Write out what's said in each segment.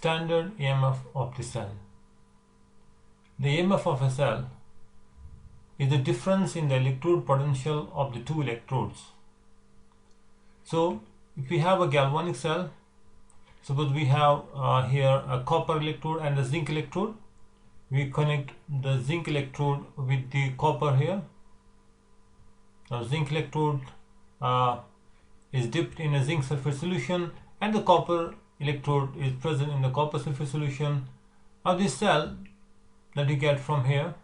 standard EMF of the cell. The EMF of a cell is the difference in the electrode potential of the two electrodes. So if we have a galvanic cell, suppose we have here a copper electrode and a zinc electrode. We connect the zinc electrode with the copper here. Now zinc electrode is dipped in a zinc sulfate solution and the copper electrode is present in the copper sulfate solution. Now this cell that you get from here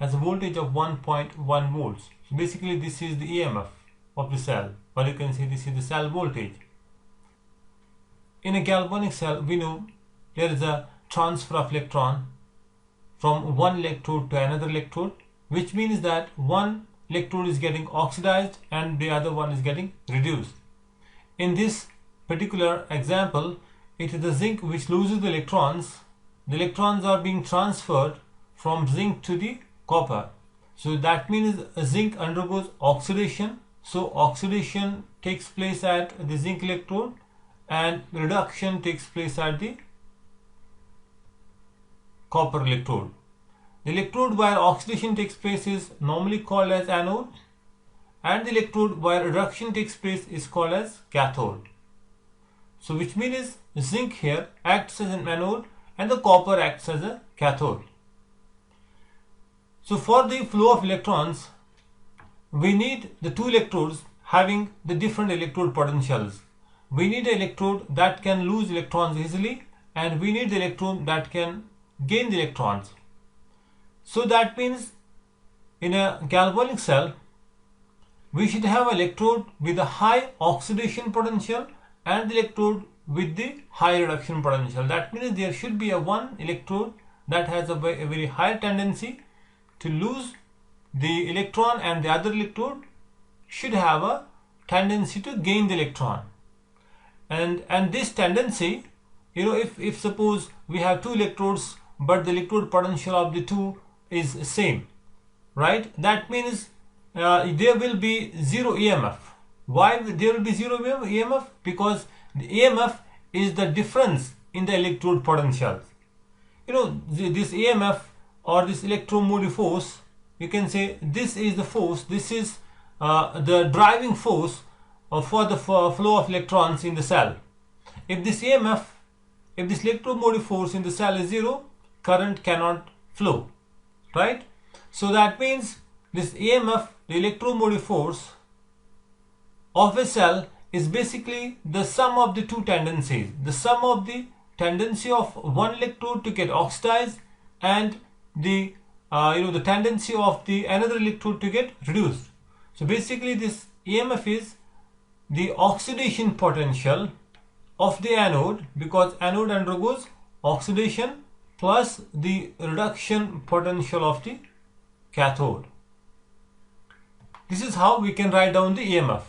has a voltage of 1.1 volts. So basically this is the EMF of the cell, or you can say this is the cell voltage. In a galvanic cell, we know there is a transfer of electron from one electrode to another electrode, which means that one electrode is getting oxidized and the other one is getting reduced. In this particular example, it is the zinc which loses the electrons. The electrons are being transferred from zinc to the copper. So that means zinc undergoes oxidation. So oxidation takes place at the zinc electrode and reduction takes place at the copper electrode. The electrode where oxidation takes place is normally called as anode, and the electrode where reduction takes place is called as cathode. So which means zinc here acts as an anode and the copper acts as a cathode. So for the flow of electrons, we need the two electrodes having the different electrode potentials. We need an electrode that can lose electrons easily, and we need the electrode that can gain the electrons. So that means in a galvanic cell, we should have an electrode with a high oxidation potential and the electrode with the high reduction potential. That means there should be a one electrode that has a very high tendency to lose the electron, and the other electrode should have a tendency to gain the electron. And this tendency, if suppose we have two electrodes but the electrode potential of the two is same, right? That means there will be zero EMF. Why there will be zero EMF? Because the EMF is the difference in the electrode potentials. This EMF or this electromotive force, you can say this is the force, this is the driving force for the flow of electrons in the cell. If this EMF, if this electromotive force in the cell is zero, current cannot flow, right? So that means this EMF, the electromotive force of a cell, is basically the sum of the two tendencies, the sum of the tendency of one electrode to get oxidized and the the tendency of the another electrode to get reduced. So basically this EMF is the oxidation potential of the anode, because anode undergoes oxidation, plus the reduction potential of the cathode. This is how we can write down the EMF.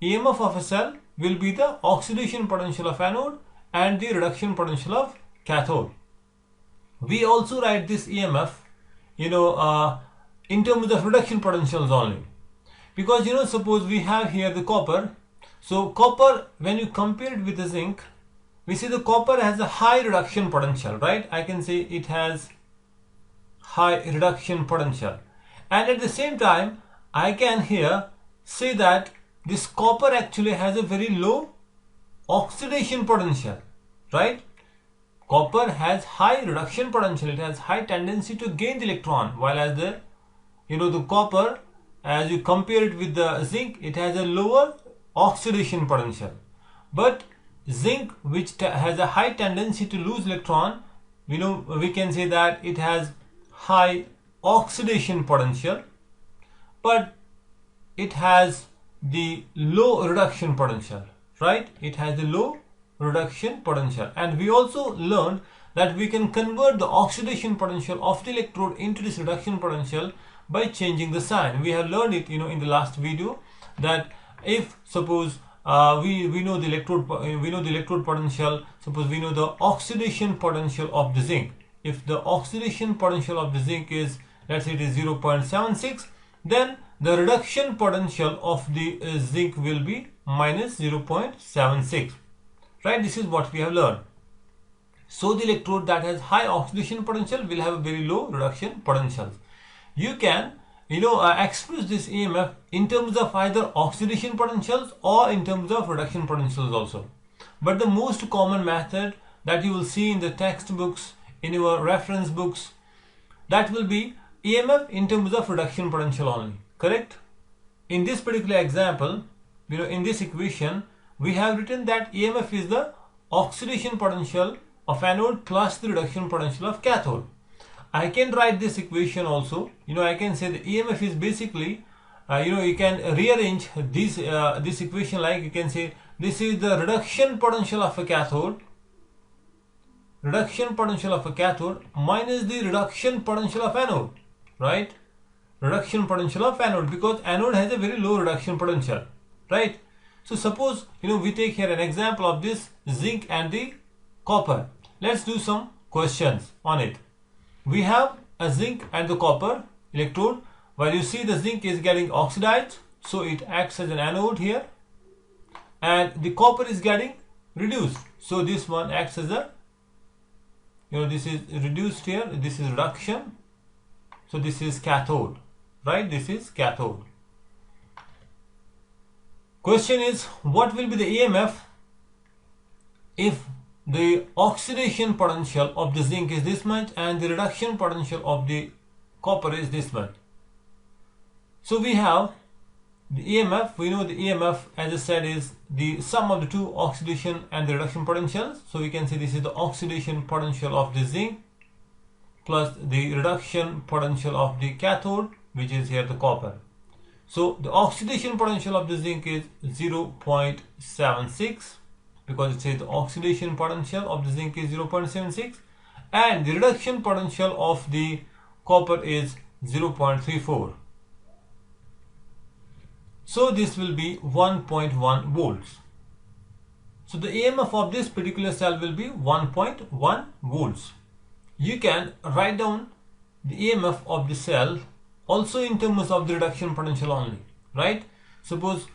EMF of a cell will be the oxidation potential of anode and the reduction potential of cathode. We also write this EMF in terms of reduction potentials only, because suppose we have here the copper. So copper, when you compare it with the zinc, we see the copper has a high reduction potential, right? I can say it has high reduction potential, and at the same time I can here say that this copper actually has a very low oxidation potential, right? Copper has high reduction potential, it has high tendency to gain the electron, while as the the copper, as you compare it with the zinc, it has a lower oxidation potential. But zinc, which has a high tendency to lose electron, we can say that it has high oxidation potential, but it has the low reduction potential, right? It has the low reduction potential. And we also learned that we can convert the oxidation potential of the electrode into this reduction potential by changing the sign. We have learned it in the last video, that if suppose we know the electrode potential, suppose we know the oxidation potential of the zinc. If the oxidation potential of the zinc is, let's say it is 0.76, then the reduction potential of the zinc will be minus 0.76, right? This is what we have learned. So the electrode that has high oxidation potential will have a very low reduction potential. You can express this EMF in terms of either oxidation potentials or in terms of reduction potentials also. But the most common method that you will see in the textbooks, in your reference books, that will be EMF in terms of reduction potential only, correct? In this particular example, in this equation, we have written that EMF is the oxidation potential of anode plus the reduction potential of cathode. I can write this equation also. I can say the EMF is basically, you can rearrange this equation like you can say this is the reduction potential of a cathode, minus the reduction potential of anode, right? Reduction potential of anode, because anode has a very low reduction potential, right? So suppose we take here an example of this zinc and the copper. Let's do some questions on it. We have a zinc and the copper electrode, where you see the zinc is getting oxidized, so it acts as an anode here, and the copper is getting reduced, so this one acts as a, this is reduced here, this is reduction, so this is cathode, right? This is cathode. Question is, what will be the EMF if the oxidation potential of the zinc is this much and the reduction potential of the copper is this much? So we have the EMF. We know the EMF, as I said, is the sum of the two oxidation and the reduction potentials. So we can say this is the oxidation potential of the zinc plus the reduction potential of the cathode, which is here the copper. So the oxidation potential of the zinc is 0.76, because it says the oxidation potential of the zinc is 0.76, and the reduction potential of the copper is 0.34. So this will be 1.1 volts. So the EMF of this particular cell will be 1.1 volts. You can write down the EMF of the cell also in terms of the reduction potential only, right? Suppose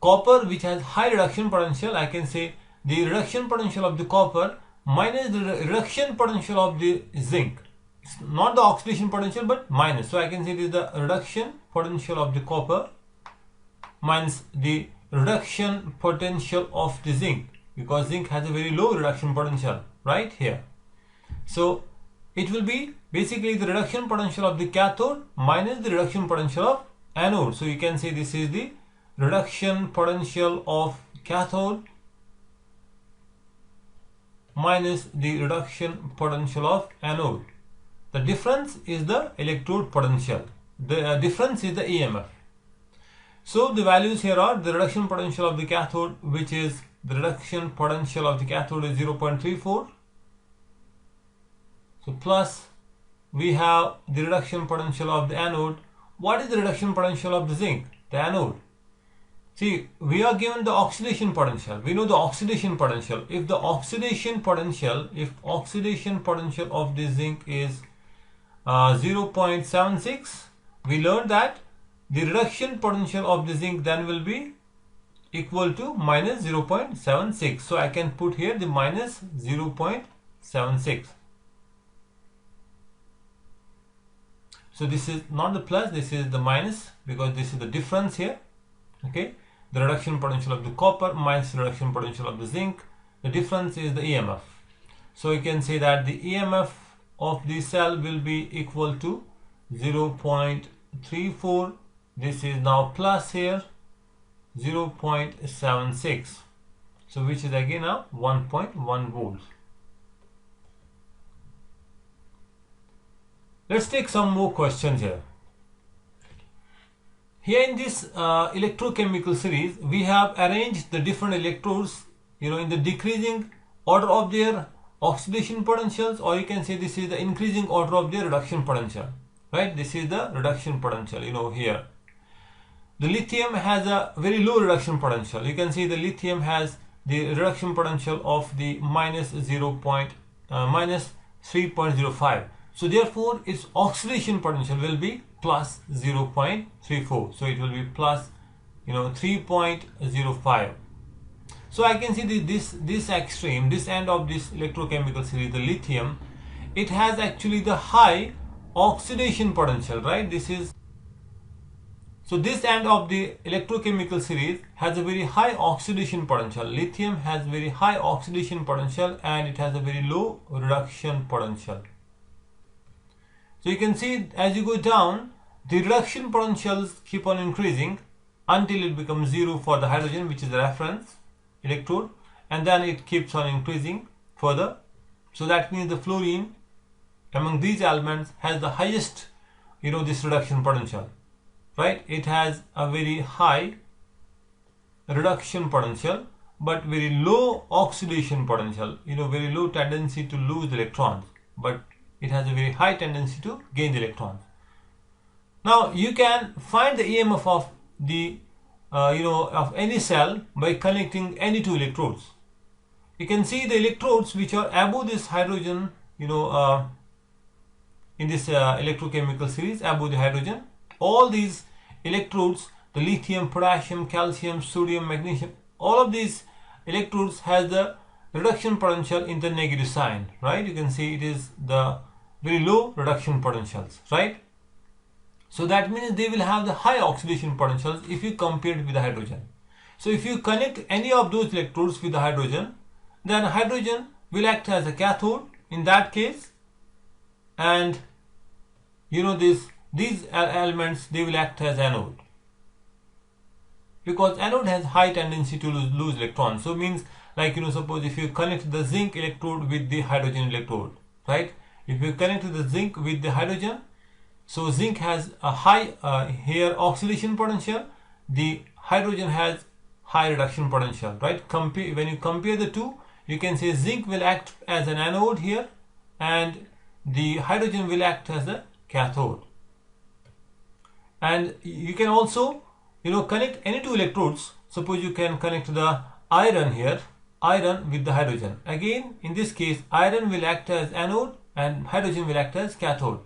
copper, which has high reduction potential, I can say the reduction potential of the copper minus the reduction potential of the zinc. It's not the oxidation potential but minus. So I can say it is the reduction potential of the copper minus the reduction potential of the zinc, because zinc has a very low reduction potential right here. So it will be basically the reduction potential of the cathode minus the reduction potential of anode. So you can say this is the reduction potential of cathode minus the reduction potential of anode. The difference is the electrode potential. The difference is the EMF. So the values here are the reduction potential of the cathode, which is the reduction potential of the cathode is 0.34. So plus we have the reduction potential of the anode. What is the reduction potential of the zinc, the anode? See, we are given the oxidation potential. We know the oxidation potential. If the oxidation potential of the zinc is 0.76, we learned that the reduction potential of the zinc then will be equal to minus 0.76. So I can put here the minus 0.76. So this is not the plus, this is the minus, because this is the difference here. Okay, the reduction potential of the copper minus the reduction potential of the zinc. The difference is the EMF. So you can say that the EMF of the cell will be equal to 0.34. This is now plus here 0.76. So which is again now 1.1 volts. Let's take some more questions here. Here in this electrochemical series, we have arranged the different electrodes, in the decreasing order of their oxidation potentials, or you can say this is the increasing order of their reduction potential, right? This is the reduction potential, here. The lithium has a very low reduction potential. You can see the lithium has the reduction potential of the minus 3.05. So therefore its oxidation potential will be plus 0.34. So it will be plus 3.05. So I can see this extreme, this end of this electrochemical series, the lithium, it has actually the high oxidation potential, right? So this end of the electrochemical series has a very high oxidation potential. Lithium has very high oxidation potential and it has a very low reduction potential. So you can see as you go down, the reduction potentials keep on increasing until it becomes 0 for the hydrogen, which is the reference electrode, and then it keeps on increasing further. So that means the fluorine among these elements has the highest, this reduction potential, right? It has a very high reduction potential but very low oxidation potential, very low tendency to lose electrons, but it has a very high tendency to gain the electrons. Now you can find the EMF of the of any cell by connecting any two electrodes. You can see the electrodes which are above this hydrogen, in this electrochemical series above the hydrogen. All these electrodes, the lithium, potassium, calcium, sodium, magnesium, all of these electrodes has the reduction potential in the negative sign, right? You can see it is the very low reduction potentials, right? So that means they will have the high oxidation potentials if you compare it with the hydrogen. So if you connect any of those electrodes with the hydrogen, then hydrogen will act as a cathode in that case, and these elements, they will act as anode, because anode has high tendency to lose electrons. So means, like, suppose if you connect the zinc electrode with the hydrogen electrode, right? If you connect the zinc with the hydrogen, so zinc has a high here oxidation potential, the hydrogen has high reduction potential, right? When you compare the two, you can say zinc will act as an anode here and the hydrogen will act as a cathode. And you can also connect any two electrodes. Suppose you can connect the iron here, iron with the hydrogen. Again, in this case, iron will act as anode and hydrogen will act as cathode.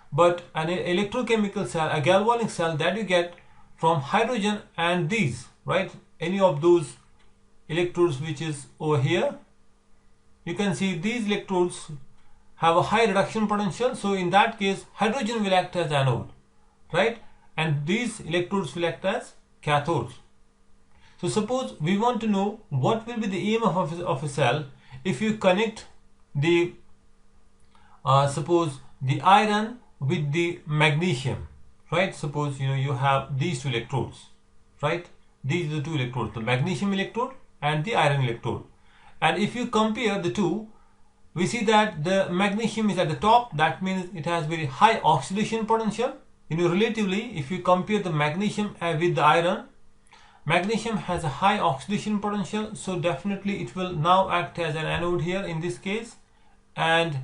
But an electrochemical cell, a galvanic cell that you get from hydrogen and these, right, any of those electrodes which is over here, you can see these electrodes have a high reduction potential. So in that case, hydrogen will act as anode, right, and these electrodes will act as cathodes. So suppose we want to know what will be the EMF of a cell if you connect the suppose the iron with the magnesium, right? Suppose you have these two electrodes, right? These are the two electrodes, the magnesium electrode and the iron electrode. And if you compare the two, we see that the magnesium is at the top. That means it has very high oxidation potential. Relatively, if you compare the magnesium with the iron, magnesium has a high oxidation potential, so definitely it will now act as an anode here in this case. And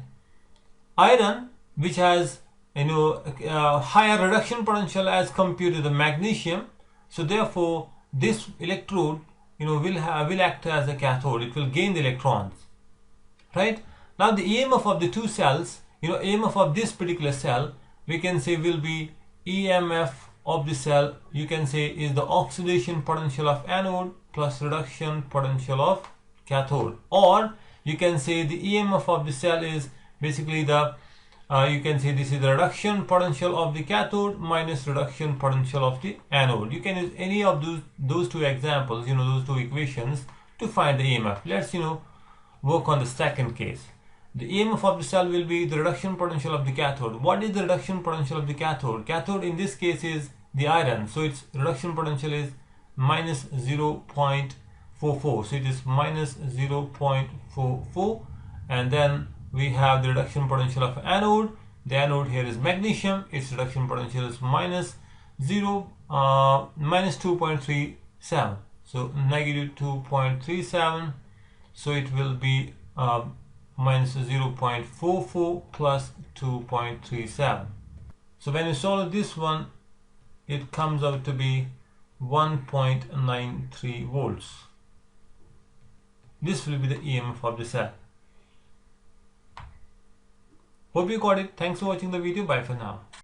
iron, which has higher reduction potential as compared to the magnesium, so therefore this electrode will act as a cathode. It will gain the electrons, right? Now the EMF of the two cells, EMF of this particular cell, we can say will be EMF of the cell, you can say, is the oxidation potential of anode plus reduction potential of cathode. Or you can say the EMF of the cell is basically the you can say this is the reduction potential of the cathode minus reduction potential of the anode. You can use any of those two examples, those two equations to find the EMF. Let's work on the second case. The EMF of the cell will be the reduction potential of the cathode. What is the reduction potential of the cathode? Cathode in this case is the iron, so its reduction potential is minus 0.44. So it is minus 0.44, and then we have the reduction potential of anode. The anode here is magnesium. Its reduction potential is minus 2.37. So negative 2.37. So it will be minus 0.44 plus 2.37. So when you solve this one, it comes out to be 1.93 volts. This will be the EMF of the cell. Hope you got it. Thanks for watching the video. Bye for now.